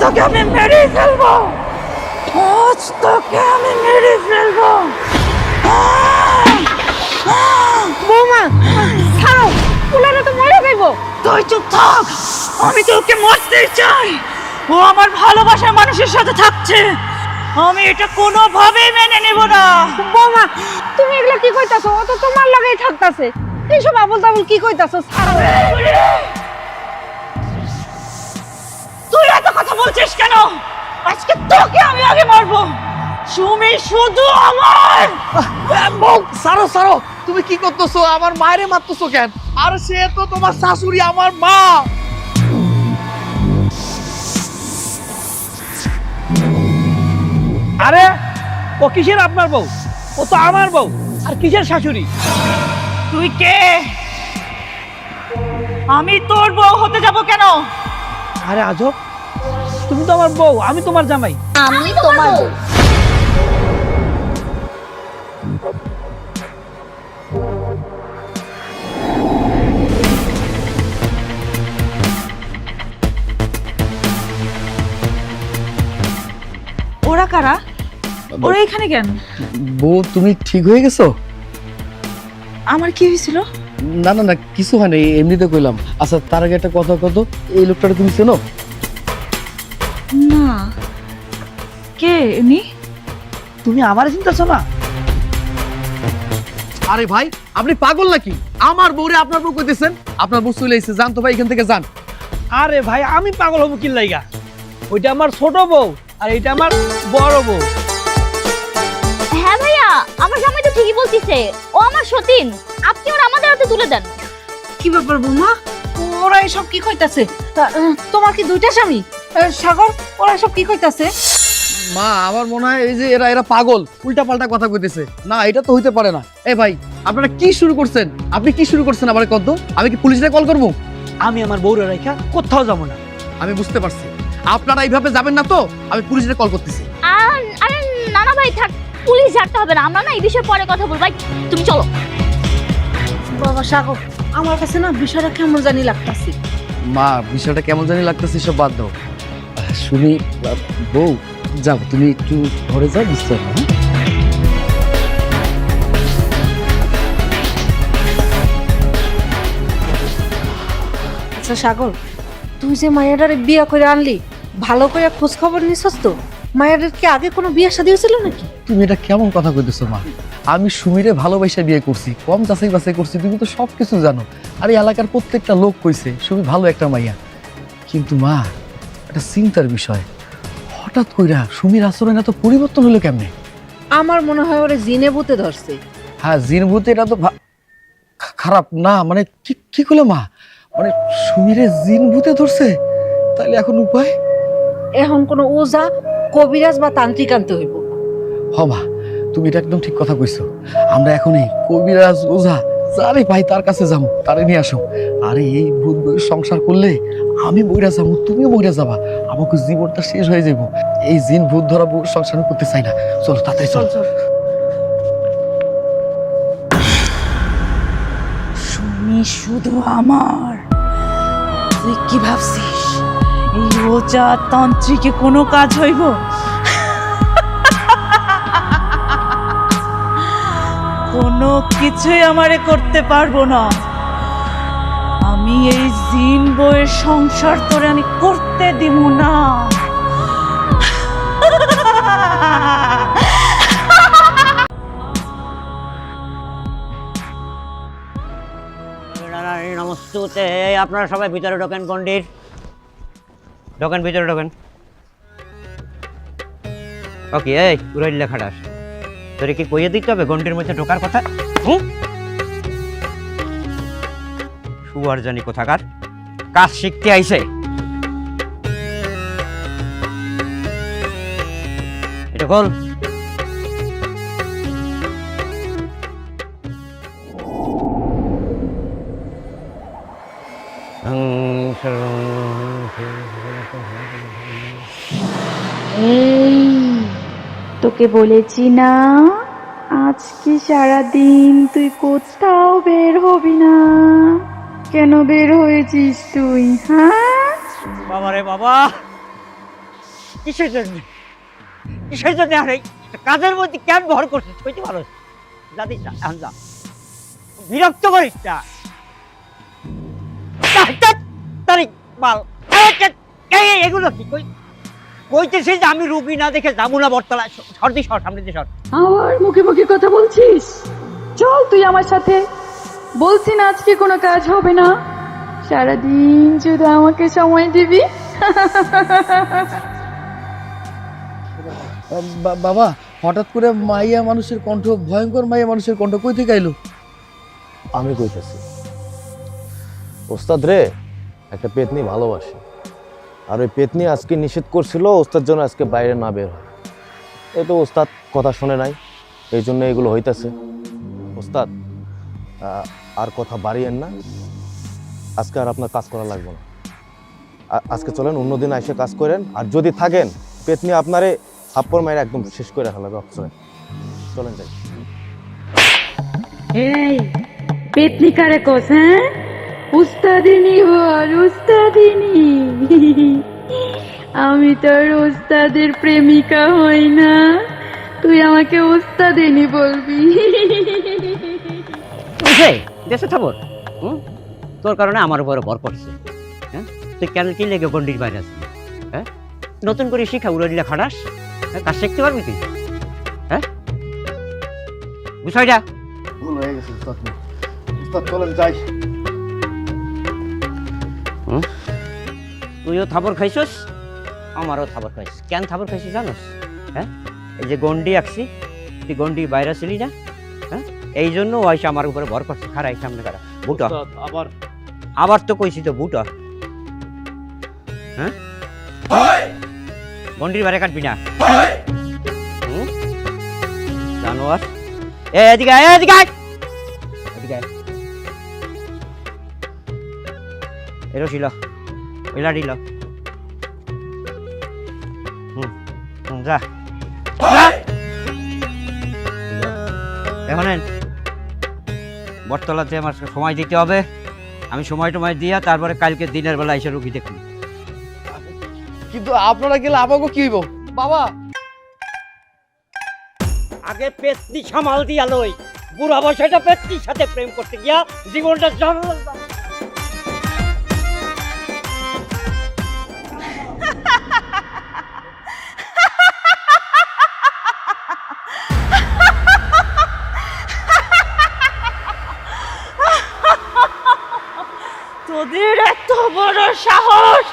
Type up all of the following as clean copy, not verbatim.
তোকে আমি মেরে ফেলবো, আজ তোকে আমি মেরে ফেলবো। বৌমা ছাড়ো, উলারে তো মরে যাইবো। তুই চুপ থাক, আমি তোকে মারতে চাই। ও আমার ভালোবাসার মানুষের সাথে থাকছে, আমি এটা কোনোভাবেই মেনে নেব না। বৌমা তুমি এগুলা কি কইতাছো? ও তো তোমার লাগেই থাকতাছে। এইসব আবল তাবল কি কইতাছো? ছাড়ো। তুই এত কথা বলছিস কেন? আজকে তোকে আমি আগে মারবো। সুমি শুধু আমার। বউ সারো সারো, তুমি কি করতেছো? আমার মায়েরে মারতেছো কেন? আর সে তো তোমার শাশুড়ি, আমার মা। আরে ও কিসের আপনার বউ? ও তো আমার বউ। আর কিসের শাশুড়ি? তুই কে? আমি তোর বউ হতে যাব কেন? আরে আজব, তুমি তো আমার বউ, আমি তোমার জামাই। আমি তোমার বউ। ওরা কারা? ওরা এখানে কেন? বউ তুমি ঠিক হয়ে গেছো? আমার কি হয়েছিল? না না না, কিছু হয় না, এমনিতে কইলাম। আচ্ছা তার আগে একটা কথা কত, এই লোকটাকে তুমি চেনো? না। কে ইনি? তুমি আমার চিন্তাছো না? আরে ভাই আপনি পাগল নাকি? আমার বউরে আপনার বউ কইতেছেন? আপনার বউ চলে এসেছে, যান তো ভাই এখান থেকে যান। আরে ভাই আমি পাগল হবো কি লাইগা? ওইটা আমার ছোট বউ আর এইটা আমার বড় বউ। হ্যাঁ ভাইয়া, আমার জামাই তো ঠিকই বলতিছে, ও আমার সতীন। আপনি ওর আমাদের হাতে তুলে দেন। কি ব্যাপার বৌমা? ওরা এসব কি কইতাছে? তোমার কি দুইটা স্বামী? সাগর, ওরা সব কি কইতাছে? মা আমার মনে হয় এই যে এরা এরা পাগল, উল্টা পাল্টা কথা কইতেছে। না এটা তো হইতে পারে না। এই ভাই আপনারা কি শুরু করছেন? আপনি কি শুরু করছেন? আবার কত? আমি কি পুলিশে কল করব? আমি আমার বউরে রেখা কোথাও যাবো না। আমি বুঝতে পারছি আপনারা এইভাবে যাবেন না, তো আমি পুলিশে কল করতেছি। আরে না না ভাই, থাক, পুলিশ ঝাড়তে হবে না। আমরা না এই বিষয়ে পরে কথা বলবো। ভাই তুমি চলো। বাবা সাগর, আমার কাছে না বিষয়টা কেমন জানি লাগতাছে। মা বিষয়টা কেমন জানি লাগতেছে, সব বাদ দাও। শুনি বউ, যাও তুমি একটু ঘরে যাও, বুঝতে পারো। আচ্ছা সাগর, তুই যে মায়াডারে বিয়া করে আনলি, ভালো করে খোঁজ খবর নিছস তো? মায়াডার কি আগে কোনো বিয়ে শাদী হয়েছিল নাকি? তুমি এটা কেমন কথা কইতেছো মা? আমি সুমিরে ভালোবাসা বিয়ে করছি, কম যাচাই বাছাই করছি, তুমি তো সবকিছু জানো। আর এই এলাকার প্রত্যেকটা লোক কইছে সুমি ভালো একটা মাইয়া। কিন্তু মা একটা চিন্তার বিষয়, হঠাৎ কইরা সুমির আচরণ এত পরিবর্তন হলো কেমনে? আমার মনে হয় ওরে জিনে ভূতে ধরছে। হ্যাঁ জিন ভূত, এটা তো খারাপ না, মানে কি কি করলো মা? মানে সুমিরে জিন ভূতে ধরছে? তাহলে এখন উপায়? এখন কোনো ওজা, কবিরাজ বা তান্ত্রিক আনতে হইব। হ মা তুমি এটা একদম ঠিক কথা কইছো। আমরা এখন এই কবিরাজ ওঝা যারে ভাই তার কাছে যাবো, তারে নিয়ে আসো। আরে এই ভূত বইয়ের সংসার করলে আমি মইরা যাবো, তুমিও মইরা যাবা, আমাকে জীবনটা শেষ হয়ে যাবো। এই জিন ভূত ধরা বউর সংসার আমি করতে চাই না। চলো তাড়াতাড়ি চলো। সুমি শুধু আমার। তুই কি ভাবছিস এই ওজা তান্ত্রিকে কোনো কাজ হইব? কোনো কিছুই আমারে করতে পারবো না। আমি এই জিন বইয়ের সংসার তোরে আমি করতে দিব না। নমস্তুতে। আপনারা সবাই ভিতরে ঢোকেন, পণ্ডিত ঢোকেন, ভিতরে ঢোকেন। ওকে, এই পুরোই লেখাটাস তোরে কি কইয়ে দিতে হবে গন্ডির মধ্যে ঢোকার কথা? শুয়ার জানি কোথাকার, কাজ শিখতে আইছে। এটা খোল। তোকে বলেছি না আজকে সারাদিন তুই কোথাও বের হবি না। কেন বের হয়েছিস তুই? হ্যাঁ বাবা রে বাবা, কিসের জন্য কিসের জন্য আর এই কাজের মধ্যে কেন ভর করছিস কইতে পারো জানিস না এখন যা বিরক্ত করিস না তারিখ মাল এগুলো কি কই কইতেছিস যে আমি রুগী না দেখে যাবো না বটতলা সর্দি সর সামনে দিয়ে সর আমার মুখে মুখে কথা বলছিস, চল তুই আমার সাথে। বলছি না আজকে কোনো কাজ হবে না, সারাদিন শুধু আমাকে সময় দিবি। বাবা হঠাৎ করে মাইয়া মানুষের কণ্ঠ, ভয়ঙ্কর মাইয়া মানুষের কণ্ঠ কই থেকে আইলো? আমি কইতেছি ওস্তাদ রে একটা পেতনি ভালোবাসে, আর ওই পেতনি আজকে নিষেধ করছিল ওস্তাদ যেন আজকে বাইরে না বের হয়। এই তো ওস্তাদ কথা শুনে নাই, এই জন্য এগুলো হইতেছে। ওস্তাদ আর কথা বাড়িয়েন না, আজকে আর আপনার কাজ করা লাগবে না। আজকে চলেন অন্যদিন এসে কাজ করেন, আর যদি থাকেন পেতনি আপনারে থাপ্পড় মাইরে একদম শেষ করে ফেলাবে। চলেন যাই। এই পেতনি কারে কোস? হ্যাঁ, উস্তাদিনী বল, উস্তাদিনী। আমি তোর উস্তাদের প্রেমিকা হই না, তুই আমাকে উস্তাদিনী বলবি। দেশে থাকবো তোর কারণে আমার উপরে ভর করছে। হ্যাঁ, তুই কেন কি লেগে গন্ডির বাইরে আসবি? হ্যাঁ, নতুন করে শিখা উড়ালিলা খাটাস, কাজ শিখতে পারবি তুই? হ্যাঁ, বিষয়টা ভুল হয়ে গেছে উস্তাদ। উস্তাদ চলেন যাই। তুইও থাবর খাইছস, আমারও থাবর খাইছিস। কেন থাবর খাইছিস জানোস? হ্যাঁ, এই যে গন্ডি আঁকছি, তুই গন্ডি বাইরে ছিলি না? হ্যাঁ, এই জন্য ওয়াইসা আমার উপরে ভর করছে। খারাই সামনে খারা বুটা আবার তো কইছি তো বুটা। হ্যাঁ, গন্ডির বাইরে কাটবি না জানোয়ার। এদিকে আয়, এদিকে আয়, এদিকে আয়। এরো ছিল ওইলা দিল। যা এখন বটতলাতে আমার সময় দিতে হবে। আমি সময় টময় দিয়া তারপরে কালকে দিনের বেলা এসে রুগী দেখুন। কিন্তু আপনারা গেলে আমাকে কি হইব বাবা? আগে পেতনি সামাল দিয়া লই, বুড়া বয়সটা পেতনির সাথে প্রেম করতে গিয়া জীবনটা জানাল। তোদের এত বড় সাহস,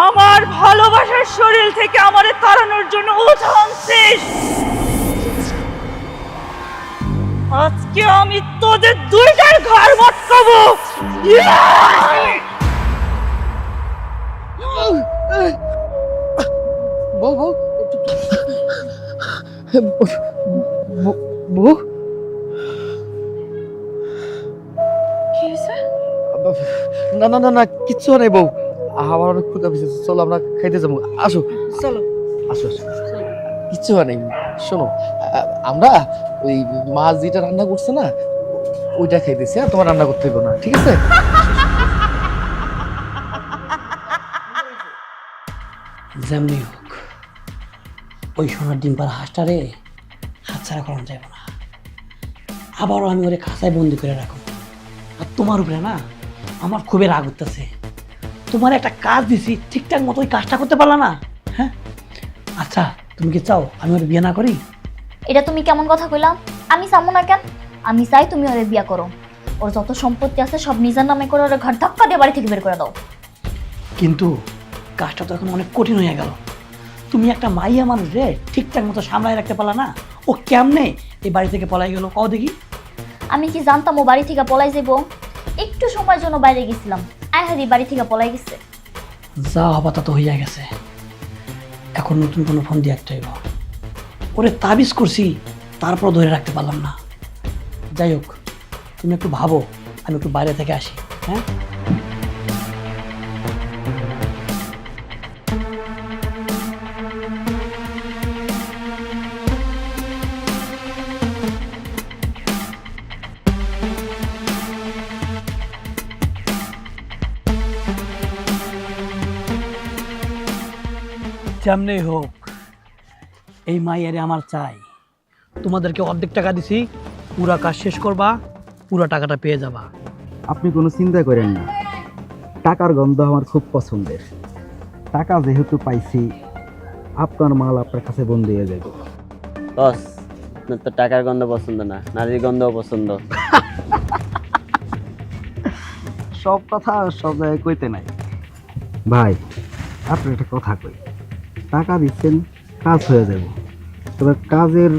আমার ভালোবাসার শরীর থেকে আমারে তাড়ানোর জন্য উঠানছিস। আজকে আমি তোদের দুইটার ঘর মটকাবো। বউ বউ বউ না না না না কিচ্ছু নেই বউ, আমার অনেক ক্ষুধা পেয়েছে। চলো আমরা খাইতে যাবো, আসো চলো। আসো আসো। কিচ্ছু নেই, শোনো আমরা ওই মাছ যেটা রান্না করছে না ওইটা খাইতেছি, আর তোমার রান্না করতে হবে না, ঠিক আছে? যেমনি হোক ওই সোনার ডিম পাড়া হাঁসটারে হাতছাড়া করানো যাবে না। আবারও আমি ওরে খাঁচায় বন্দি করে রাখো। আর তোমার উপরে না আমার খুবই রাগ উঠতেছে। তোমার একটা কাজ দিছি, ঠিকঠাক মতো ওই কাজটা করতে পারলা না। হ্যাঁ, আচ্ছা তুমি কি চাও আমি ওর বিয়ে না করি? এটা তুমি কেমন কথা কইলাম? আমি চাবো না কেন? আমি চাই তুমি ওরে বিয়া করো। ওর যত সম্পত্তি আছে সব নিজের নামে করে ওর ঘর ধাক্কা দিয়ে বাড়ি থেকে বের করে দাও। কিন্তু কাজটা তো এখন অনেক কঠিন হয়ে গেল। তুমি একটা মাইয়া মানুষ রে ঠিকঠাক মতো সামলায় রাখতে পারলা না। ও কেমনে এই বাড়ি থেকে পলাই গেল কও দেখি? আমি কি জানতাম ও বাড়ি থেকে পলাই যাবো? একটু সময়ের জন্য বাইরে গেছিলাম, আহারি বাড়ি থেকে পলাই গেছে। যা হবা তা তো হইয়া গেছে, এখন নতুন কোনো ফোন দিয়ে একটা হইব। ওরে তাবিজ করছি তারপর ধরে রাখতে পারলাম না। যাই হোক তুমি একটু ভাবো, আমি একটু বাইরে থেকে আসি। হ্যাঁ, যেমনি হোক এই মাইয়ারে আমার চাই। তোমাদেরকে অর্ধেক টাকা দিছি, পুরা কাজ শেষ করবা, পুরা টাকাটা পেয়ে যাবা। আপনি কোনো চিন্তা করেন না, টাকার গন্ধ আমার খুব পছন্দের। টাকা যেহেতু পাইছি, আপনার মাল আপনার কাছে বন্দি হয়ে যাবে। বস, আপনার তো টাকার গন্ধ পছন্দ না, নারীর গন্ধও পছন্দ। সব কথা সব জায়গায় কইতে নাই ভাই। আপনার একটা কথা কই, টাকা দিচ্ছেন, কাজ হয়ে যাবে। তবে কাজের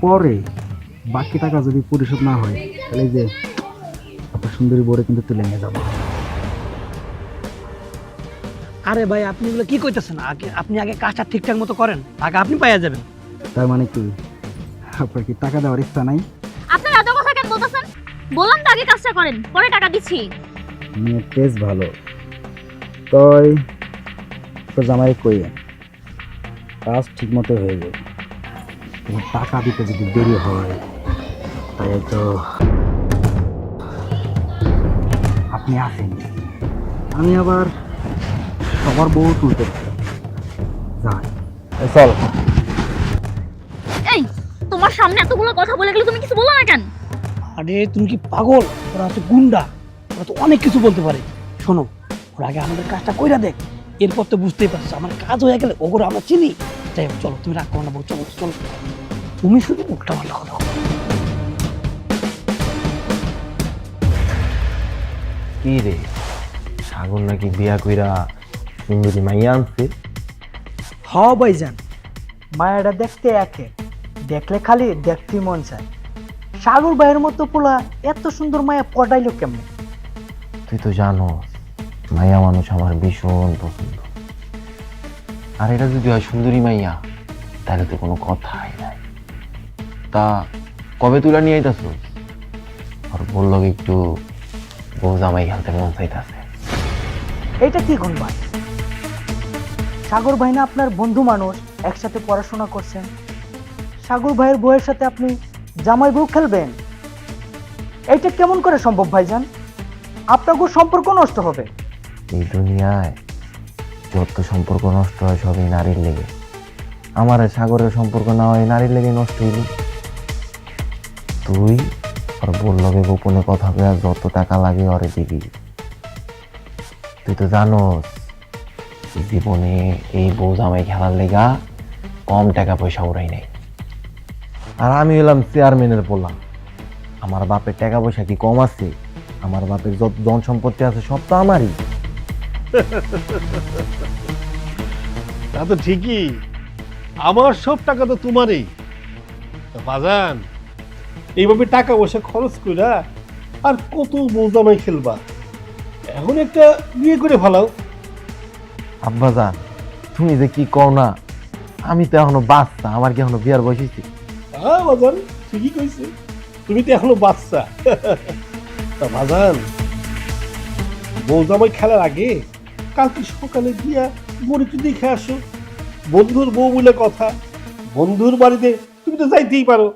পরে বাকি টাকা যদি পরিশোধ না হয়, তাহলে এই যে আপনার সুন্দরী বোরে কিন্তু তুলে নিয়ে যাবো। আরে ভাই, আপনি এগুলো কি কইতেছেন? আপনি আগে কাজটা ঠিকঠাক মতো করেন, টাকা আপনি পাইয়া যাবেন। তার মানে কি আপনার কি টাকা দেওয়ার ইচ্ছা নাই? আপনার এত কথা কেন বলতেছেন? বললাম তো আগে কাজটা করেন, পরে টাকা দিচ্ছি। মেয়ে বেশ ভালো, তাই তো জামাই কই কাজ ঠিক মতো হয়ে যাবে। কিন্তু টাকা দিতে যদি দেরি হয়, তাই তো আপনি আসেন, আমি আবার সবার বউ তুলতে পারি। যাই চল। এই, তোমার সামনে এতগুলো কথা বলে গেলে তুমি কিছু বলো না কেন? আরে তুমি কি পাগল? ওরা হচ্ছে গুন্ডা, ওরা তো অনেক কিছু বলতে পারে। শোনো, ওরা আগে আমাদের কাজটা কইরা দেখ, এরপর তো বুঝতেই পারছো আমার কাজ হয়ে গেলে ওগুলো আমরা চিনি। যাই হোক, চলো, তুমি রাগ করো না বউ, চলো চলো। তুমি শুধু উল্টা পাল্টা কথা বলো। কি রে, সাগর নাকি বিয়া কইরা সুন্দরী মাইয়া আনছে? হ ভাইজান, মায়াটা দেখতে একে, দেখলে খালি দেখতে মন চায়। সাগর ভাইয়ের মতো পোলা এত সুন্দর মায়া পটাইলো কেমনে? তুই তো জানো মাইয়া মানুষ আমার ভীষণ পছন্দ। আর এটা যদি হয় সুন্দরী মাইয়া, তাহলে তো কোনো কথাই নাই। তা কবে তুলা নিয়ে আইতাছ? আর বললো একটু বউ জামাই খেলতে মন চাইতাছে। এইটা কি গুণ ভাই? সাগর ভাই না আপনার বন্ধু মানুষ, একসাথে পড়াশোনা করছেন। সাগর ভাইয়ের বউয়ের সাথে আপনি জামাই বউ খেলবেন? এইটা কেমন করে সম্ভব ভাইজান? আপনাকে সম্পর্ক নষ্ট হবে। এই দুনিয়ায় যত সম্পর্ক নষ্ট হয় সবই নারীর লেগে। আমার আর সাগরের সম্পর্ক না হয় নারীর লেগে নষ্ট হইল। তুই আর বললকে গোপনে কথা বলে যত টাকা লাগে ওরে দিবি। তুই তো জানোস জীবনে এই বউ জামাই খেলার লেগা কম টাকা পয়সা উড়াই নাই। আর আমি হলাম চেয়ারম্যানের পোলা, আমার বাপের টাকা পয়সা কি কম আছে? আমার বাপের যত ধন সম্পত্তি আছে সব তো আমারই। তা তো ঠিকই, আমার সব টাকা তো তোমারই। বাজান, এইভাবে টাকা পয়সা খরচ কইরা আর কত বউ জামাই খেলবা? এখন একটা বিয়ে করে ফেলাও। আব্বাজান, তুমি যে কি কও না, আমি তো এখনো বাচ্চা, আমার কি এখনো বিয়ার বয়স হইছে? হ্যাঁ বাজান, ঠিকই কইছে, তুমি তো এখনো বাচ্চা। তা বাজান, বউ জামাই খেলার আগে কালকে সকালে গিয়া বড় একটু দেখে আসো। বন্ধুর বউ বলে কথা, বন্ধুর বাড়িতে তুমি তো যাইতেই পারো।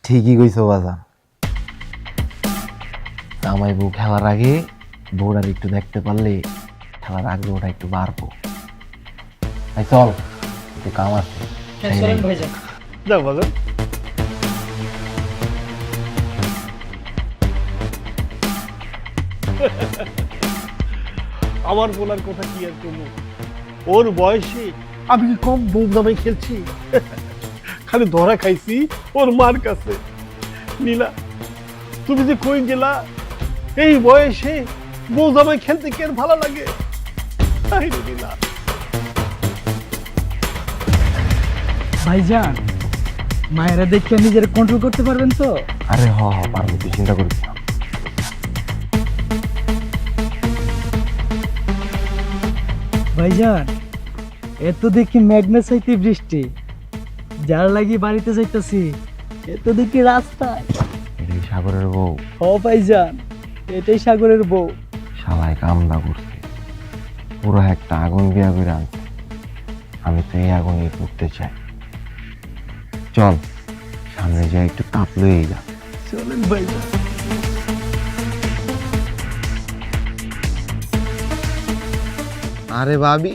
ঠিকই কইছো বাজান, জামাই বউ খেলার আগে বউরার একটু দেখতে পারলে খেলার আগ্রহটা একটু বাড়বো। তাই চল, একটু কাম আছে। ভাইজান, যাও বাজান। আমার বলার কথা কি আর করবো, ওর বয়সে আমি কি কম বউ জামাই খেলছি? খালি ধরা খাইছি ওর মার কাছে। নীলা, তুমি যে কই গেলা, এই বয়সে বউ জামাই খেলতে কেন ভালো লাগে? তাই রে নীলা। ভাইজান, মায়েরা দেখে নিজের কন্ট্রোল করতে পারবেন তো? আরে হ হ, পারবো, তুই চিন্তা করিস না। ভাইজান, এত দেখি মেঘনা চাইতে বৃষ্টি, যার লাগি বাড়িতে যাইতেছি এত দেখি রাস্তায়। এটা কি সাগরের বউ? ও ভাইজান, এটাই সাগরের বউ। শালায় কামনা করছে, পুরো একটা আগুন বিয়া করে আনছে। আমি তো এই আগুনে পড়তে চাই। চল সামনে যাই, একটু তাপ লইয়ে যা। চলেন ভাইজান। আরে ভাবি,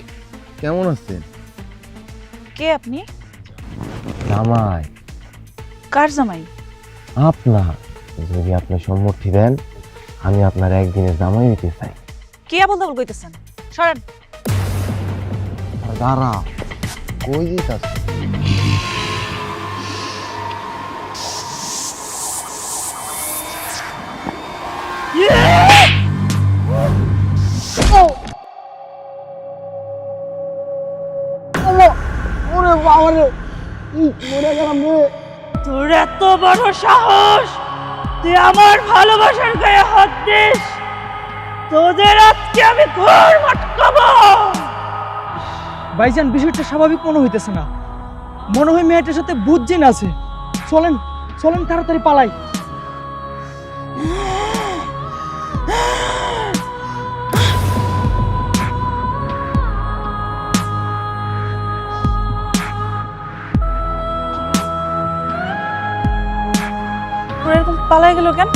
কেমন আছেন? কে আপনি? জামাই। কার জামাই? আপনার, যদি আপনি সম্মতি দেন আমি আপনার একদিনের জামাই হইতে চাই। কে আবল তাবল কইতেছেন? সরেন। দাঁড়া, কই দিতাছ? তোর এত বড় সাহস, তুই আমার ভালোবাসার গায়ে হাত দিস? তোদের আজকে আমি ঘর মাটকাবো। ভাইজান, বিষয়টা স্বাভাবিক মনে হইতেছে না। মনে হয় মেয়েটার সাথে ভূত জিন আছে। চলেন চলেন, তাড়াতাড়ি পালাই। তোরা এরকম পালাই গেল কেন?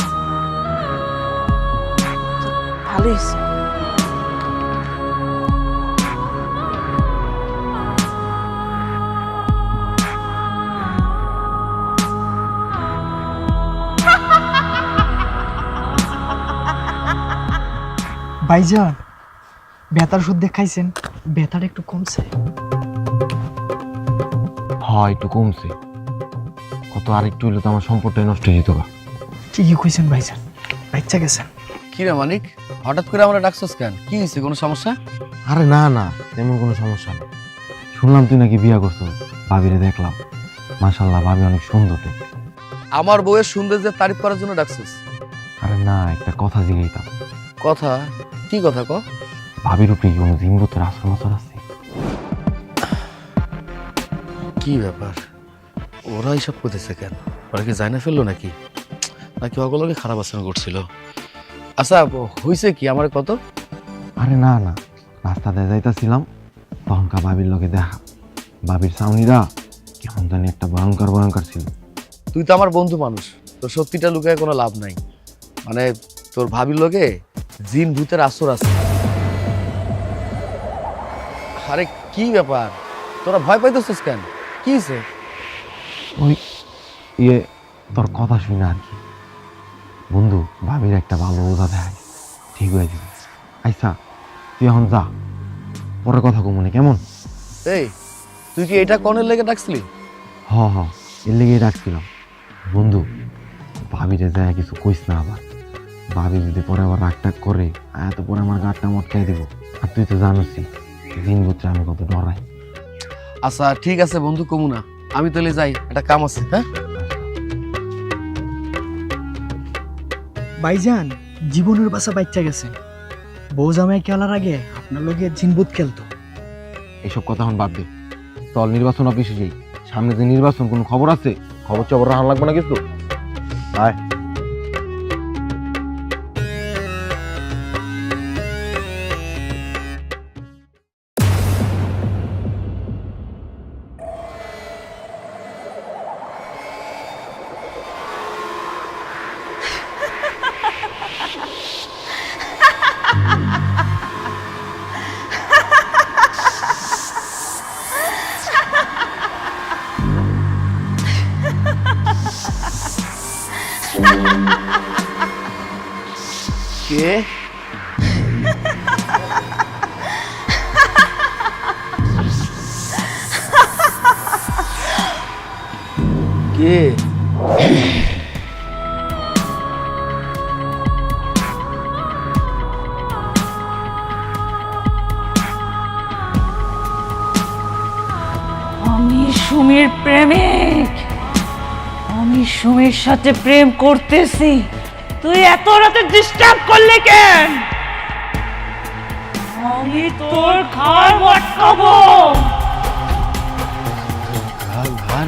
ভালো হয়েছে। ভাইজান, বেতার ওষুধ খাইছেন? বেতার একটু কমছে? হয় একটু কমছে। কত আর একটু হইলে তো আমার সম্পর্কটাই নষ্ট হয়ে যেত। ঠিকই কইছেন ভাইজান, বাচ্চা গেছেন। কি রে মানিক, হঠাৎ করে আমরা ডাকছস কেন? কি হয়েছে, কোনো সমস্যা? আরে না না, তেমন কোনো সমস্যা নেই। শুনলাম তুই নাকি বিয়া করছো। ভাবিরে দেখলাম, মাশাআল্লাহ ভাবি অনেক সুন্দর। আমার বউয়ের সৌন্দর্যের তারিফ করার জন্য ডাকছস? আরে না, একটা কথা জিজ্ঞাইতাম। কথা? কি কথা ক? ভাবির উপরে কি কোনো জিনবুতের আশ্রম আছে? কি ব্যাপার, ওরা এইসব করতেছে কেন? ওরা কি জানা ফেললো নাকি? নাকি ওগুলোকে খারাপ আচরণ করছিল? আচ্ছা হয়েছে কি, আমার কত? আরে না না, রাস্তাতে যাইতাছিলাম, তখনকার ভাবির লোকে দেখা। ভাবির সাউনিরা কেমন জানি একটা ভয়ঙ্কর ভয়ঙ্কর ছিল। তুই তো আমার বন্ধু মানুষ, তোর সত্যিটা লুকায় কোনো লাভ নাই। মানে তোর ভাবির লোকে জিন ভূতের আসর আছে। আরে কি ব্যাপার, তোরা ভয় পাইতেছিস কেন? কি হয়েছে? ওই তোর কথা শুনে আর কি। বন্ধু, ভাবির একটা ভালো ওজা দেয়, ঠিক হয়ে যাবে। আচ্ছা তুই এখন যা, পরে কথা কমুনি কেমন? এই তুই কি এটা কনের লেগে ডাকছিলি? হ হ, এর লেগেই রাখছিলাম। বন্ধু, ভাবিরে যায় কিছু কইস না আবার। ভাবি যদি পরে আবার রাগ টাগ করে, এত পরে আমার গাঁটটা মটকাই দিব। আর তুই তো জানোসই দিন বুঝতে আমি কত ডরাই। আচ্ছা ঠিক আছে বন্ধু, কমু না। আমি তাহলে যাই, একটা কাম আছে। হ্যাঁ ভাইজান, জীবনের বাসা বাচ্চা গেছে। বউ জামাই খেলার আগে আপনার লোকে জিনবুত খেলতো। এইসব কথা এখন বাদ দে, চল নির্বাচন অফিসে যাই। সামনে যে নির্বাচন, কোনো খবর আছে? খবর চবর রাখান লাগবে না কিছু। আয়। কে? কে? আমি সুমির প্রেমিক। আমি সুমির সাথে প্রেম করতেছি, তুই এত রাতে ডিস্টার্ব করলি কেন? আমি তোর ঘর মটকাবো। ঘর?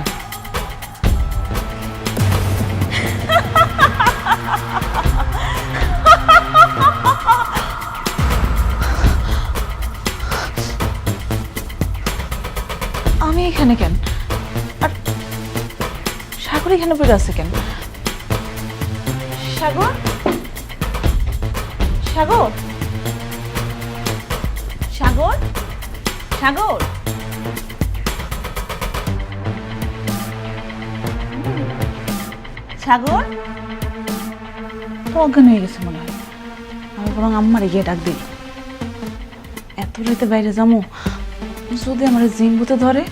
আমি এখানে কেন? আর সাগর এখানে পড়ে আছে কেন? সাগর, সাগর, সাগর, সাগর সাগর তো অজ্ঞান হয়ে গেছে মনে হয়। আমি বরং আম্মারে গিয়ে ডাক দিই। এত রাতে বাইরে যাবো, যদি আমার জিন ভূতে ধরে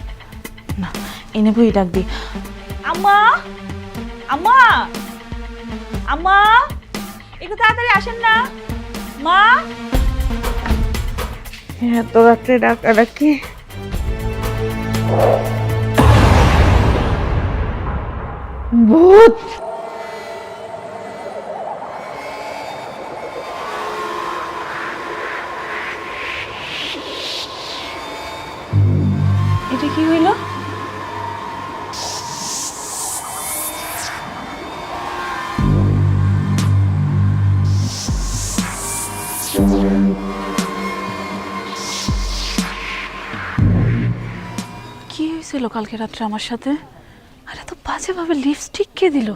না, এনে বই ডাক দিই। আম্মা, আম্মা, আম্মা, একটু তাড়াতাড়ি আসেন না মা। এত রাত্রে ডাকা ডাকি। ভূত। এটা কি হইল? কি হয়েছিল কালকে রাত্রে আমার সাথে? আর এত বাজেভাবে লিপস্টিক কে দিল?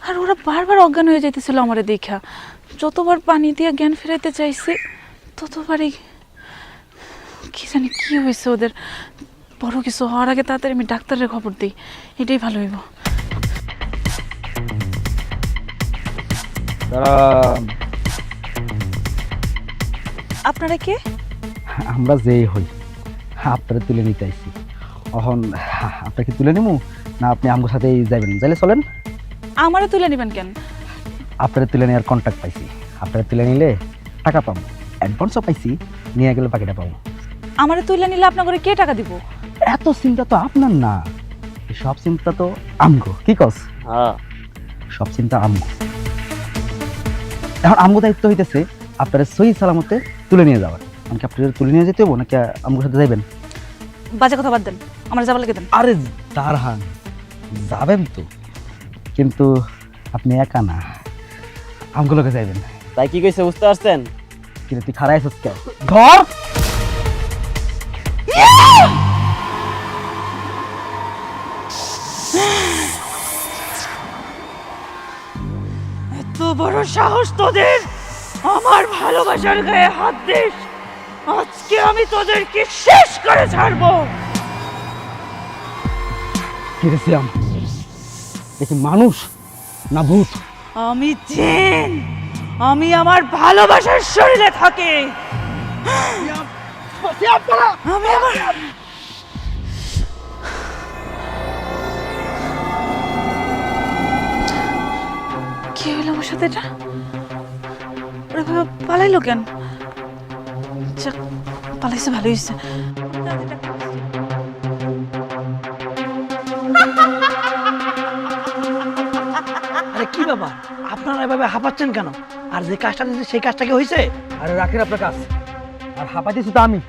আর ওরা বারবার অজ্ঞান হয়ে যাইতেছিল আমারে দেখা। যতবার পানি দিয়ে জ্ঞান ফেরাইতে চাইছি ততবারই কি জানি কি হয়েছে ওদের। বড় কিছু হওয়ার আগে তাড়াতাড়ি আমি ডাক্তারের খবর দিই, এটাই ভালো হইব। আপনারা কে? আমরা যেই হই আপনারা তুলে নিতে আইছি। এখন আপনাকে তুলে নিমু না আপনি আমার সাথেই যাবেন? যাইলে চলেন। আমারে তুলে নেবেন কেন? আপনারা তুলে নেওয়ার কন্ট্যাক্ট পাইছি, আপনারা তুলে নিলে টাকা পাবো, অ্যাডভান্সও পাইছি, নিয়ে গেলে বাকিটা পাবো। আমারে তুলে নিলে আপনার করে কে টাকা দিব? এত চিন্তা তো আপনার না, সব চিন্তা তো আমগো। কি কস? হ্যাঁ সব চিন্তা আমগো। এখন আমগো দায়িত্ব হইতেছে আপনারা সহি সালামতে তুলে নিয়ে যাওয়ার। আমাকে আপনারা তুলে নিয়ে যেতে হবো নাকি আমগোর সাথে যাবেন? বাজে কথা বাদ দেন, আমার যাবার লেগে দেন। আরে দারহান যাবেন তো, কিন্তু আপনি একা না, আমগুলোকে যাইবেন। তাই কি কইছে বুঝতে পারছেন? কিন্তু তুই খারাই আছিস কে? ঘর এত বড় সাহস তোদের আমার ভালোবাসার গায়ে হাত দিস! আজকে আমি তোদেরকে শেষ করে ছাড়বো। কিরেছিলাম দেখি মানুষ না ভূত? আমি জিন, আমি আমার ভালোবাসার শরীরে থাকি। আমি আমার কি হইল আমার সাথে? এটা ওরা ভাবে পালাইলো কেন? যাক, পালাইছে ভালো হয়েছে। আরে কি ব্যাপার, আপনারা এভাবে হাঁপাচ্ছেন কেন? আর যে কাজটা দিয়েছে সেই কাজটা কি হয়েছে? আরে রাখেন আপনার কাজ, আর হাঁপাইতেছি তো আমি।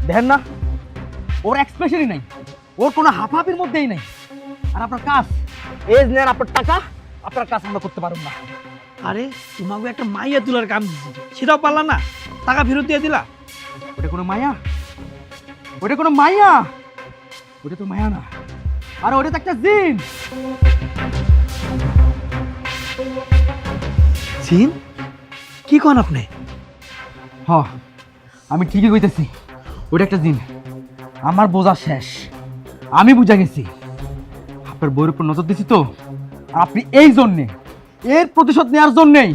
দেখেন না ওর এক্সপ্রেশনই নাই, ওর কোনো হাঁপাহাপির মধ্যেই নাই। আর আপনার কাজ এজ নেন, আপনার টাকা, আপনার কাজ আমরা করতে পারব না। আরে তোমাকে একটা মাইয়া তোলার কাম দিচ্ছি, সেটাও পারলা না, টাকা ফেরত দিয়ে দিলা। ওটা কোনো মায়া? ওটা কোনো মায়া? ওটা তো মায়া না, আর ওটা তো একটা জিন। সিন কি কোন আপনি? হ, আমি ঠিকই কইতেছি, ওটা একটা জিন। আমার বোঝা শেষ, আমি বুঝা গেছি। আপনার বইয়ের উপর নজর দিছি তো, আর আপনি এই জন্যে, এর প্রতিশোধ নেওয়ার জন্যেই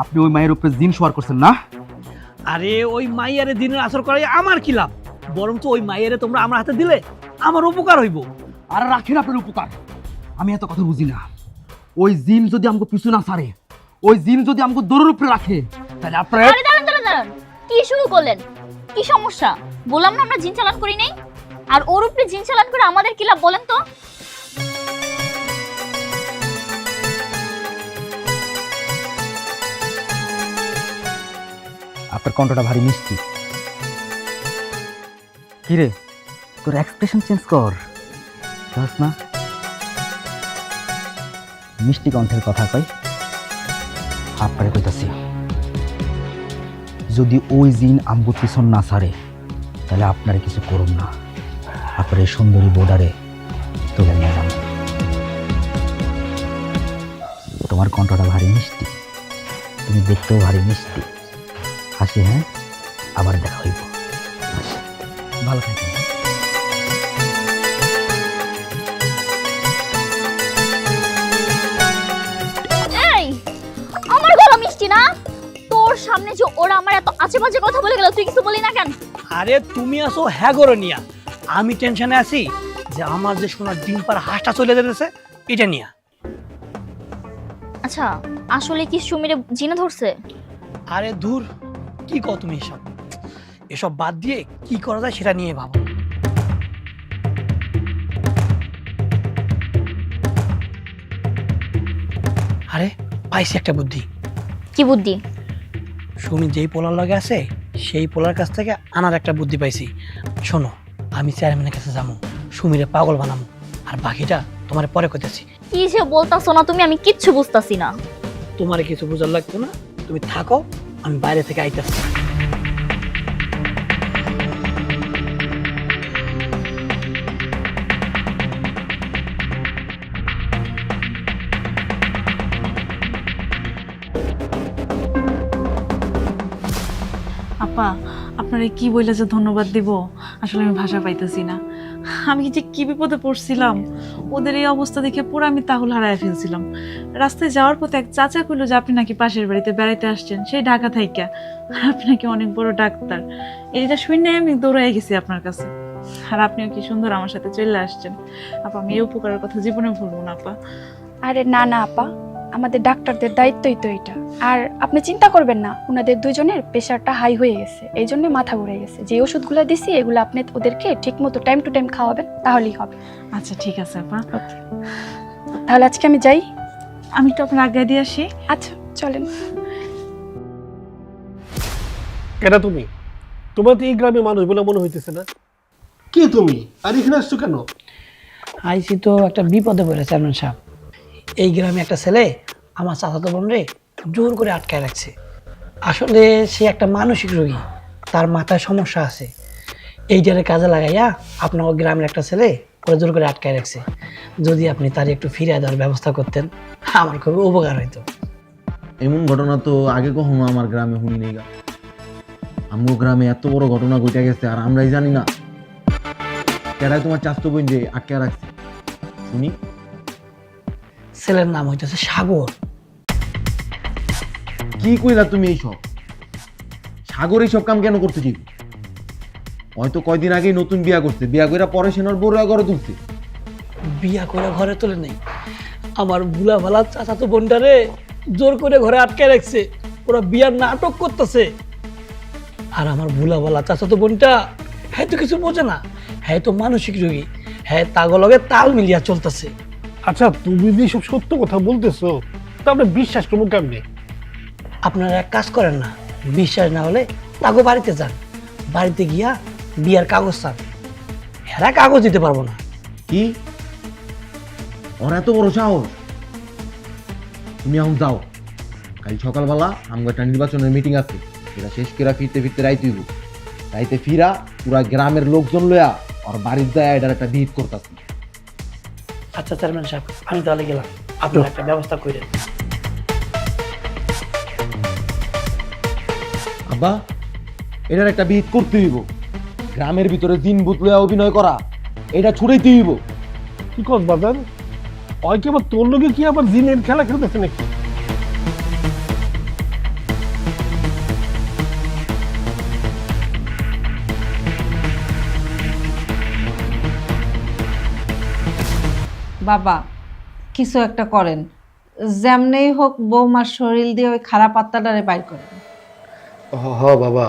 আপনি ওই মায়ের উপরে জিন সওয়ার করছেন না? আরে ওই মাইয়ারে দিনের আসর করাই আমার কি লাভ? বরঞ্চ ওই মাইয়ারে তোমরা আমার হাতে দিলে আমার উপকার হইব। আর রাখেন আপনার উপকার। আমি এত কথা বুঝি না। ওই জিন যদি আমাকে পিছু না ছাড়ে, ওই জিন যদি আমাকে দৌড়ের উপরে রাখে, তাহলে আপনার আরে দাঁড়ান দাঁড়ান দাঁড়ান, কি শুরু করলেন? কি সমস্যা? বললাম না আমরা জিন চালান করি নাই। আর ওর উপরে জিন চালান করে আমাদের কি লাভ বলেন তো? আপনার কণ্ঠটা ভারী মিষ্টি। কিরে তোর এক্সপ্রেশন চেঞ্জ কর, বুঝছ না? মিষ্টি কণ্ঠের কথা কই, আপনারে কইতাছি, যদি ওই জিন আমগো পিছন না ছাড়ে তাহলে আপনারে কিছু করুন না। আপনার এই সুন্দরী বোর্ডারে তুলে নিয়ে যান। তোমার কণ্ঠটা ভারী মিষ্টি, তুমি দেখতেও ভারী মিষ্টি। হাসি, হ্যাঁ, আবার দেখা হইব। ভালো থাকেন। এই আমার গলা মিষ্টি না, তোর সামনে যে ওরা আমার এত আজে বাজে কথা বলে গেল, তুই কিছু বলি না কেন? আরে তুমি আসো হ্যাঁ গরো নিয়া, আমি টেনশনে আছি যে আমার যে সোনার ডিম পাড়া হাঁসটা চলে যেতেছে এটা নিয়া। আচ্ছা, আসলে কি সুমিরে জিনে ধরছে? আরে দূর, কি কও তুমি এসব? এসব বাদ দিয়ে কি করা যায় সেটা নিয়ে ভাবো। আরে পাইছি একটা বুদ্ধি। কি বুদ্ধি? সুমি যেই পোলার লগে আছে সেই পোলার কাছ থেকে আনার একটা বুদ্ধি পাইছি। শোনো, আমি চেয়ারম্যানের কাছে যাবো, সুমিরে পাগল বানাবো, আর বাকিটা তোমার পরে কইতেছি। কি যে বলতাছো না তুমি, আমি কিচ্ছু বুঝতাছি না। তোমার কিছু বোঝার লাগতো না, তুমি থাকো, আমি বাইরে থেকে আইতেছি। আপা, আপনারা কি বইলে যে ধন্যবাদ দিব, আসলে আমি ভাষা পাইতেছি না। আমি যে কি বিপদে পড়ছিলাম, ওদের এই অবস্থা দেখে পুরো আমি তাহুল হারায় ফেলছিলাম। রাস্তায় যাওয়ার পথে এক চাচা কইলো যে আপনি নাকি পাশের বাড়িতে বেড়াইতে আসছেন, সেই ঢাকা থাইকা, আর আপনি নাকি অনেক বড় ডাক্তার। এইটা শুনে আমি দৌড়াই গেছি আপনার কাছে, আর আপনিও কি সুন্দর আমার সাথে চলে আসছেন। আপা, আমি এই উপকারের কথা জীবনে ভুলবো না আপা। আরে না না আপা, আমাদের ডাক্তারদের দায়িত্বই তো এটা। আর আপনি চিন্তা করবেন না, ওনাদের দুজনের প্রেশারটা হাই হয়ে গেছে, এই জন্য মাথা ঘুরে গেছে। যে ওষুধগুলো দিছি এগুলো আপনি ওদেরকে ঠিক মতো টাইম টু টাইম খাওয়াবেন, তাহলেই হবে। আচ্ছা ঠিক আছে আপা, তাহলে আজকে আমি যাই। আমি তো আপনার আগে দিয়ে আসি। আচ্ছা চলেন। কেন তুমি? তোমার তো এই গ্রামে মানুষ বলে মনে হইতেছে না। কে তুমি, আর এখানে আসছো কেন? আইসি তো একটা বিপদে পড়েছে চেয়ারম্যান সাহেব। এই গ্রামে একটা ছেলে আমার চাচাতো বোন রে জোর করে আটকায় রাখছে। আসলে সে একটা মানসিক রোগী, তার মাথায় সমস্যা আছে। এইটারে কাজে লাগাইয়া আপনার গ্রামের একটা ছেলে ওরা জোর করে আটকায় রাখছে। যদি আপনি তার একটু ফিরিয়ে দেওয়ার ব্যবস্থা করতেন, আমার খুবই উপকার হইতো। এমন ঘটনা তো আগে কখনো আমার গ্রামে শুনি নেই। আমগো গ্রামে এত বড় ঘটনা ঘটে গেছে আর আমরাই জানি না। কেডাই তোমার চাস্তো বোন যে আটকে রাখছে শুনি? ছেলের নাম হইতেছে সাগর। কি কইলা তুমি এইসব? সাগর এইসব কাম কেন করতে ঠিক? হয়তো কয়দিন আগেই নতুন বিয়া করছে, বিয়া কইরা পরে সেনার বড় ঘরে তুলছে। বিয়া করে ঘরে তোলে নেই, আমার ভুলা ভালা চাচাতো বোনটারে জোর করে ঘরে আটকায় রাখছে। ওরা বিয়ার নাটক করতেছে। আর আমার ভুলা ভালা চাচাতো বোনটা হ্যাঁ তো কিছু বোঝে না, হ্যাঁ তো মানসিক রোগী, হ্যাঁ তাগলগে তাল মিলিয়া চলতেছে। আচ্ছা, তুমি যে সব সত্য কথা বলতেছো, তা আমরা বিশ্বাস করবো কেমনে? আপনারা এক কাজ করেন না, বিশ্বাস না হলে তাগো বাড়িতে যান, বাড়িতে গিয়া বিয়ার কাগজ চান। এরা কাগজ দিতে পারবো না। কি ওর এত বড় সাহস? তুমি এখন যাও, কাল সকালবেলা আমার একটা নির্বাচনের মিটিং আছে, এটা শেষ করে ফিরতে ফিরতে রাইতে হইব। রাইতে ফিরা পুরা গ্রামের লোকজন লইয়া ওর বাড়ির যায় এটার একটা ভিত করতেছি। আচ্ছা চেয়ারম্যান সাহেব, আমি তাহলে গেলাম, আপনারা একটা ব্যবস্থা করেন। আব্বা, এটার একটা ভিত করতে হইব। গ্রামের ভিতরে দিন ভূত লইয়া অভিনয় করা, এটা ছুড়াইতে হইব। কি কর বাজার? ওই কি আবার তোর লোকে কি আবার জিনের খেলা খেলতেছে নাকি? বাবা কিছু একটা করেন, যেমনেই হোক বৌমার শরীর দিয়ে ওই খারাপ আত্মাটারে বাইর করেন। হ বাবা,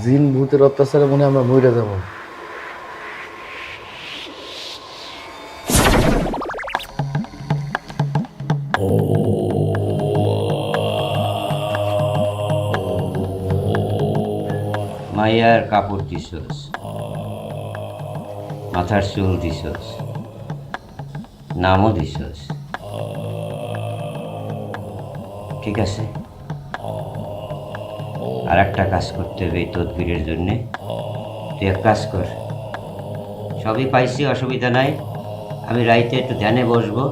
জিন ভূতের অত্যাচারে মনে আমরা মরে যাব। মাইয়ার কাপড় দিছস, মাথার চুল দিছস, নামও দিছস, ঠিক আছে। আর একটা কাজ করতে হবে এই তদবিরের জন্যে। তুই এক কাজ কর, সবই পাইছি, অসুবিধা নাই। আমি রাইতে একটু ধ্যানে বসবো,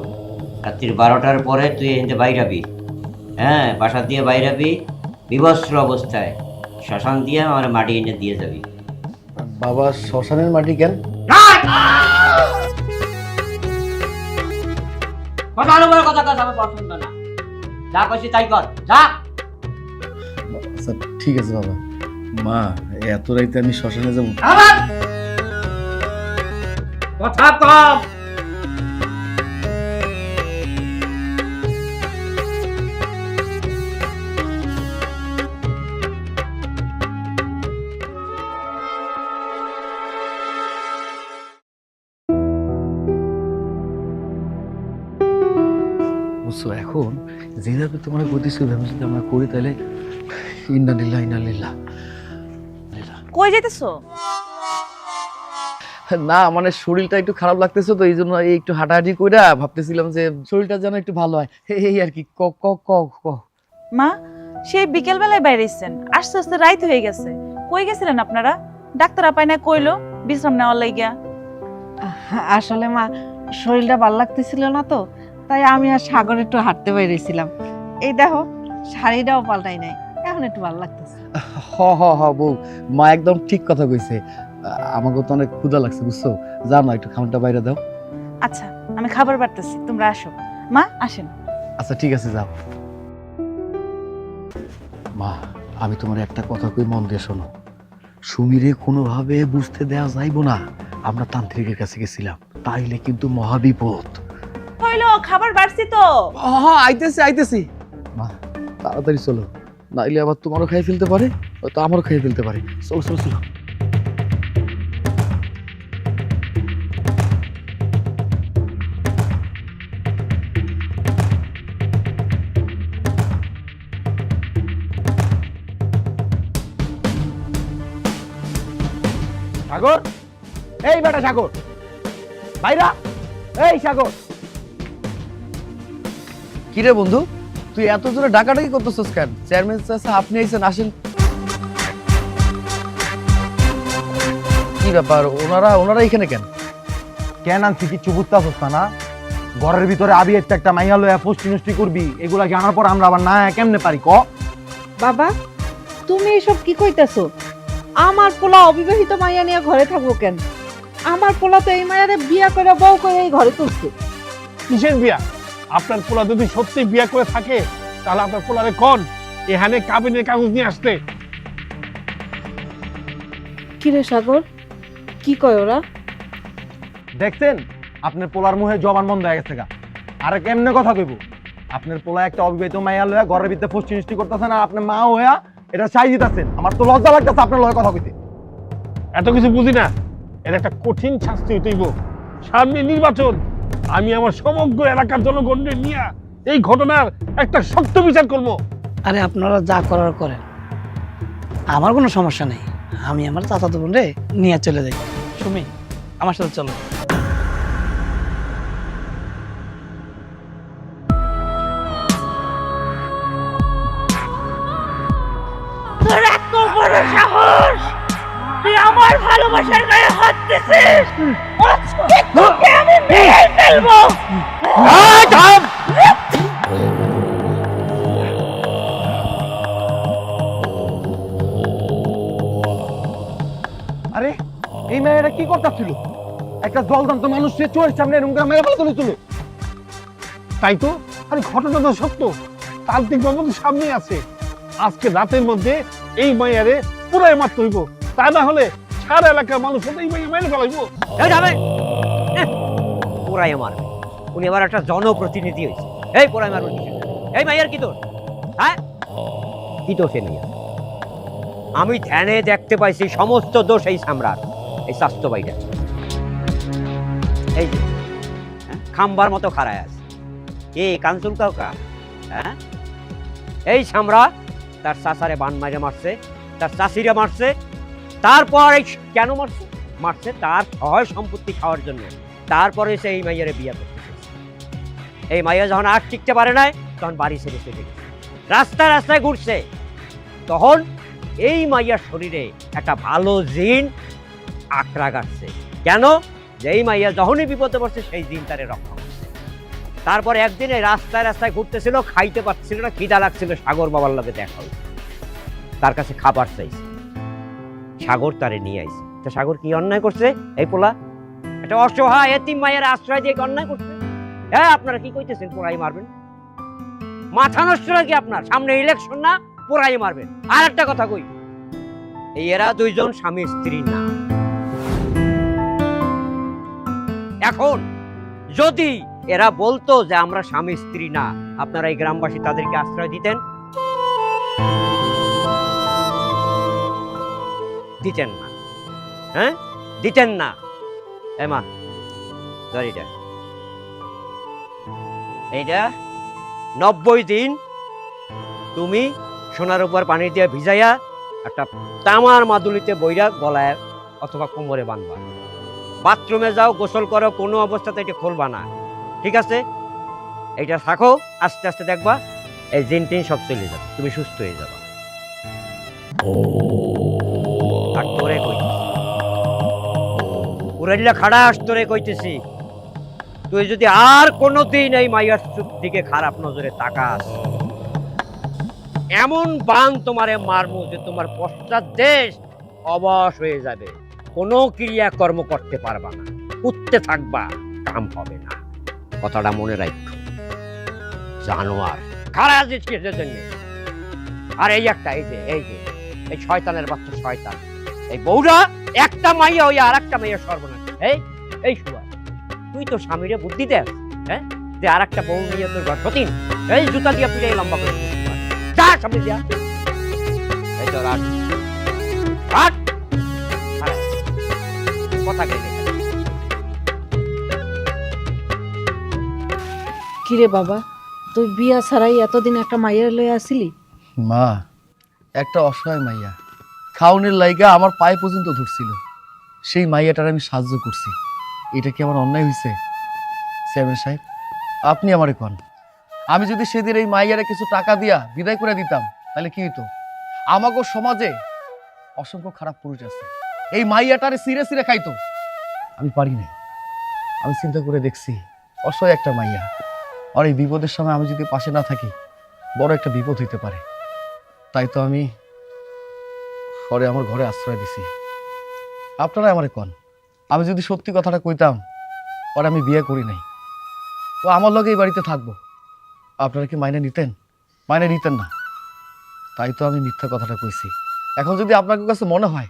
রাত্রির 12টার পরে তুই এখানে বাইরাবি। হ্যাঁ, বাসা দিয়ে বাইরাবি বিবস্ত্র অবস্থায়, শ্মশান দিয়ে আমার মাটি এনে দিয়ে যাবি। বাবা শ্মশানের মাটি কেন? ভালো বড় কথা কথা আমার পছন্দ না, যা কইছি তাই কর, যা। আচ্ছা ঠিক আছে বাবা। মা এত রাইতে আমি শ্মশানে যাবো? কথা কম। বুঝছো, এখন যেভাবে তোমার গতিছে ওইভাবে যদি আমরা করি তাহলে ইন্নালিল্লাহ ইন্নালিল্লাহ। কই যাইতেছো? না মানে শরীরটা একটু খারাপ লাগতেছে তো এই জন্য একটু হাঁটাহাঁটি কইরা ভাবতেছিলাম যে শরীরটা যেন একটু ভালো হয়, এই আর কি। ক ক ক ক মা, সেই বিকেল বেলায় বাইরেছেন, আস্তে আস্তে রাইত হয়ে গেছে। কই গেছিলেন আপনারা? ডাক্তার আপাই না কইলো বিশ্রাম নেওয়ার লাগিয়া। আসলে মা শরীরটা ভালো লাগতেছিল না তো, তাই আমি আর সাগর একটু হাঁটতে বেরিয়েছিলাম। এই দেখো শাড়িটাও পাল্টাই নাই, এখন একটু ভালো লাগতেছে। হ হ হ বউ, মা একদম ঠিক কথা কইছে। আমাকে তো অনেক ক্ষুধা লাগছে বুঝছো, যাও না একটু খাবারটা বাইরে দাও। আচ্ছা আমি খাবার বাড়তেছি, তোমরা আসো। মা আসেন। আচ্ছা ঠিক আছে যাও। মা আমি তোমার একটা কথা কই, মন দিয়ে শোনো। সুমিরে কোনোভাবে বুঝতে দেওয়া যাইবো না আমরা তান্ত্রিকের কাছে গেছিলাম, তাইলে কিন্তু মহাবিপদ হইলো। খাবার বাড়ছি তো। আইতেছি আইতেছি। মা তাড়াতাড়ি চলো, নাইলে আবার তোমারও খাই ফেলতে পারে, হয়তো আমারও খাই ফেলতে পারে। চলো চলো চলো। সাগর, এই বেটা সাগর, ভাইরা, এই সাগর। কিরে বন্ধু, তুই এত জোরে ডাকাডাকি করতেছিস কেন? চেয়ারম্যান চাচা আপনি আইছেন, আসেন। কি ব্যাপার, ওনারা এখানে কেন? কেন আনছি কিচ্ছু বুঝতেছস না? ঘরের ভিতরে আবি একটা মাইয়া লয়া পুষ্টি নষ্টি করবি, এগুলা জানার পর আমরা আবার না কেমনে পারি ক? বাবা তুমি এসব কি কইতাছো? আমার পোলা অবিবাহিত মাইয়া নিয়ে ঘরে থাকবো কেন? আমার পোলা তো এই মায়ারে বিয়া করে বউ করে এই ঘরে তুলছে। কিসের বিয়া? আপনার পোলা যদি সত্যি বিয়া করে থাকে তাহলে আপনার পোলারে কোন এখানে কাবিনের কাগজ নিয়ে আসতে। কিরে সাগর, কি কয় ওরা? দেখছেন আপনার পোলার মুখে জবান বন্ধ হয়ে গেছে গা। আরে কেমনে কথা কইব? আপনার পোলা একটা অবিবাহিত মাইয়া লয়া ঘরের ভিতরে পুষ্টি নষ্টি করতেছেন আর আপনি মা হইয়া এটা চাই দিতেছেন। আমার তো লজ্জা লাগতেছে আপনার লগে কথা কইতে। এত কিছু বুঝি না, এর একটা কঠিন শাস্তি হইতেইব। সামনে নির্বাচন, আমি আমার সমগ্র এলাকার জনগণকে নিয়ে এই ঘটনার একটা শক্ত বিচার করবো। আরে আপনারা যা করার করেন, আমার কোনো সমস্যা নেই। আমি আমার চাচাতো বোনরে নিয়ে চলে যাই। সুমি আমার সাথে চলো। তোর এত বড় সাহস, তুই আমার ভালোবাসার গায়ে হাত দিছিস? আজকে তোকে আমি মেরে ফেলবো। আরে এই মেয়েরা কি করতেছিল? একটা জলদান্ত মানুষ সে চোরের সামনে এরকম করে মেরে ফেলে তুলেছিল। তাই তো, আরে ঘটনা তো সত্য, তান্ত্রিক বাবু তো সামনেই আছে। আজকে রাতের মধ্যে এই মাইয়ারে পুরাই মারতে হইব, তা না হলে সারা এলাকার মানুষ এই মাইয়া মেরে ফেলাইবো। পোড়াই মারবে? উনি আবার একটা জনপ্রতিনিধি হয়েছে। এই পোড়াই মারবেন কিছু? এই মাইয়ার কি তোর? হ্যাঁ কি দোষ এ মাইয়া? আমি ধ্যানে দেখতে পাইছি সমস্ত দোষ এই সামরার, এই স্বাস্থ্য বাইটা। এই যে খাম্বার মতো খাড়ায় আছে, এ কাঞ্চুল কাউকা। হ্যাঁ এই সামরা তার চাচারে বান মাইরে মারছে, তার চাষিরা মারছে। তারপর এই কেন মারছে? মারছে তার সহায় সম্পত্তি খাওয়ার জন্য। তারপরে সে এই মাইয়ারে বিয়ে করতে চেয়েছে। এই মাইয়া যখন আর টিকতে পারে নাই তখন বাড়ি ছেড়ে চলে গেছে, রাস্তায় রাস্তায় ঘুরছে। তখন এই মাইয়ার শরীরে একটা ভালো জিন আঁকড়া গাচ্ছে। কেন? যে এই মাইয়া যখনই বিপদে পড়ছে সেই জিন তারে রক্ষা করছে। তারপর একদিন এই রাস্তায় রাস্তায় ঘুরতেছিল, খাইতে পারছিল না, খিদা লাগছিল, সাগর বাবার লগে দেখা হয়েছে, তার কাছে খাবার চাইছে। সাগর তারে নিয়ে আইছে। তো সাগর কি অন্যায় করছে? এই পোলা একটা অসহায় এতিম মায়ের আশ্রয় দিয়ে কি অন্যায় করছে? হ্যাঁ, আপনারা কি কইতেছেন পোড়াই মারবেন? মাথা নষ্ট নাকি আপনার? সামনে ইলেকশন না, পোড়াই মারবেন? আর একটা কথা কই, এই এরা দুইজন স্বামী স্ত্রী না। এখন যদি এরা বলতো যে আমরা স্বামী স্ত্রী না, আপনারা এই গ্রামবাসী তাদেরকে আশ্রয় দিতেন? দিতেন না। হ্যাঁ, দিতেন না। মা ধর এইটা 90 দিন তুমি সোনার উপর পানি দিয়ে ভিজাইয়া একটা তামার মাদুলিতে বইরা গলায় অথবা কোমরে বাঁধবা। বাথরুমে যাও, গোসল করো, কোনো অবস্থাতে এটা খুলবা না, ঠিক আছে? এইটা থাকো, আস্তে আস্তে দেখবা এই জিন টিন সব চলে যাবে, তুমি সুস্থ হয়ে যাবা। আর তোরে কইতেছি, উড়াইলা খাড়াস, তোরে কইতেছি, তুই যদি আর কোনোদিন এই মাইয়ার দিকে খারাপ নজরে তাকাস, এমন বান তোমারে মারমু যে তোমার পশ্চাৎ দেশ অবশ হয়ে যাবে, কোনো ক্রিয়াকর্ম করতে পারবা না, উঠতে থাকবা, কাম হবে না। কথাটা মনে রাখো। জানোয়ার খারাপ আছিস কিসের জন্য? আর এই একটা এই শয়তানের বাচ্চা শয়তান, এই বউরা একটা মাইয়া হইয়া আর একটা মাইয়া সর্বনাশ। এই শুয়া, তুই তো স্বামীরে বুদ্ধি দেস, হ্যাঁ, যে আর একটা বউ নিয়ে তোর ঘর সতীন, এই জুতা দিয়া পিড়াই লম্বা করে যা সামনে দিয়া। এই তো রাত কথা গেলে কিরে বাবা, তুই বিয়া ছাড়াই এতদিন একটা মাইয়ের লয়ে আসিলি? মা, একটা অসহায় মাইয়া খাউনের লাইগা আমার পায়ে পর্যন্ত ধরছিল, সেই মাইয়াটার আমি সাহায্য করছি। এটা কি আমার অন্যায় হয়েছে? চেয়ারম্যান সাহেব, আপনি আমারে কন, আমি যদি সেদিন এই মাইয়ারে কিছু টাকা দিয়া বিদায় করে দিতাম তাহলে কি হইতো? আমাকে সমাজে অসংখ্য খারাপ পুরুষ আছে, এই মাইয়াটারে সিরে সিরে খাইতো। আমি পারি নাই। আমি চিন্তা করে দেখছি, অসহায় একটা মাইয়া, আর এই বিপদের সময় আমি যদি পাশে না থাকি বড় একটা বিপদ হইতে পারে। তাই তো আমি পরে আমার ঘরে আশ্রয় দিছি। আপনারা আমারে কন, আমি যদি সত্যি কথাটা কইতাম পরে আমি বিয়ে করি নাই, ও আমার লগে এই বাড়িতে থাকবো, আপনারা কি মাইনে নিতেন? মাইনে নিতেন না। তাই তো আমি মিথ্যা কথাটা কইছি। এখন যদি আপনার কাছে মনে হয়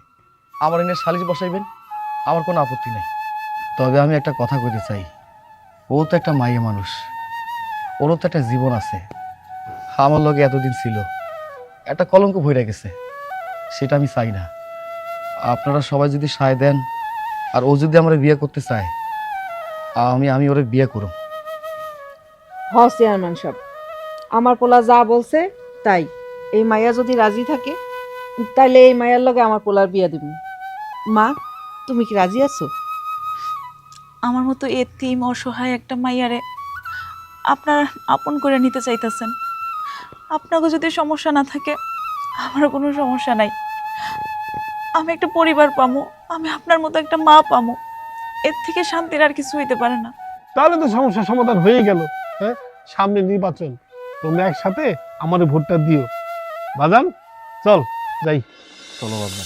আমার এনে সালিশ বসাইবেন, আমার কোনো আপত্তি নাই। তবে আমি একটা কথা কইতে চাই, ও তো একটা মাইয়া মানুষ, ওরও তো একটা জীবন আছে। আমার লগে এতদিন ছিল, একটা কলঙ্ক ভরে গেছে, সেটা আমি চাই না। আপনারা সবাই যদি সায় দেন আর ও যদি আমার বিয়ে করতে চায়, আমি ওরে বিয়ে করব। হ চেয়ারম্যান সাহেব, আমার পোলা যা বলছে তাই। এই মাইয়া যদি রাজি থাকে তাইলে এই মাইয়ার লগে আমার পোলার বিয়া দিব। মা, তুমি কি রাজি আছো? আমার মতো এতিম অসহায় একটা মাইয়ারে আপনারা আপন করে নিতে চাইতেছেন। আপনাকে যদি সমস্যা না থাকে আমার কোনো সমস্যা নাই। আমি একটা পরিবার পামো, আমি আপনার মতো একটা মা পামো, এর থেকে শান্তির আর কিছু হইতে পারে না। তাহলে তো সমস্যার সমাধান হয়ে গেল। হ্যাঁ, সামনে নির্বাচন, তোমরা একসাথে আমার ভোটটা দিও। বাজান চল যাই। চলো বাবা।